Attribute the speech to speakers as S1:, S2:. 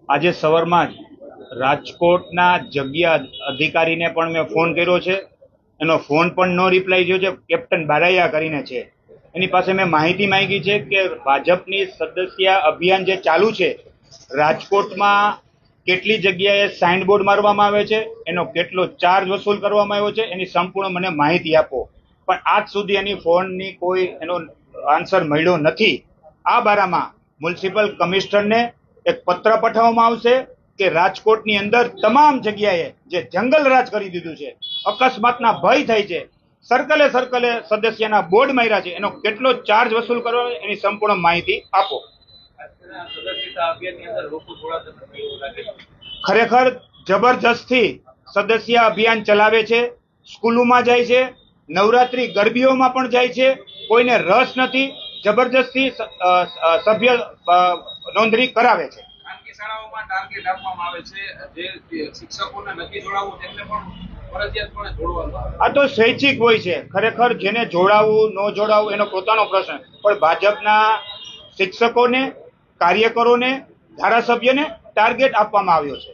S1: આજે સવારમાં જ રાજકોટના જગ્યા અધિકારીને પણ મેં ફોન કર્યો છે. એનો ફોન પણ નો રિપ્લાય થયો છે. કેપ્ટન બારૈયા કરીને છે, એની પાસે મેં માહિતી માંગી છે કે ભાજપની સદસ્ય અભિયાન જે ચાલુ છે રાજકોટમાં કેટલી જગ્યાએ સાઇનબોર્ડ મારવામાં આવે છે, એનો કેટલો ચાર્જ વસૂલ કરવામાં આવ્યો છે, એની સંપૂર્ણ મને માહિતી આપો. પણ આજ સુધી એની ફોનની કોઈ એનો આન્સર મળ્યો નથી. આ બારામાં મ્યુનિસિપલ કમિશનરને એક પત્ર પાઠવવામાં આવશે કે રાજકોટની અંદર તમામ જગ્યાએ જે જંગલ રાજ કરી દીધું છે, અકસ્માતના ભય થાય છે, સર્કલે સદસ્યના બોર્ડ માર્યા છે, એનો કેટલો ચાર્જ વસૂલ કરવો એની સંપૂર્ણ માહિતી આપો. ખરેખર જબરજસ્તી સદસ્ય અભિયાન ચલાવે છે, સ્કૂલોમાં જાય છે, નવરાત્રી ગરબીઓમાં પણ જાય છે, કોઈને રસ નથી, જબરજસ્તી સભ્ય નોંધણી કરાવે છે. શાળાઓમાં ટાર્ગેટ આપવામાં આવે છે, જે શિક્ષકોને નથી જોડાવવું તેમને પણ ફરજિયાતપણે જોડવાનું આવે. આ તો સ્વૈચ્છિક હોય છે. ખરેખર જેને જોડાવવું ન જોડાવવું એનો પોતાનો પ્રશ્ન, પણ ભાજપના શિક્ષકોને, કાર્યકરોને, ધારાસભ્યને ટાર્ગેટ આપવામાં આવ્યો છે.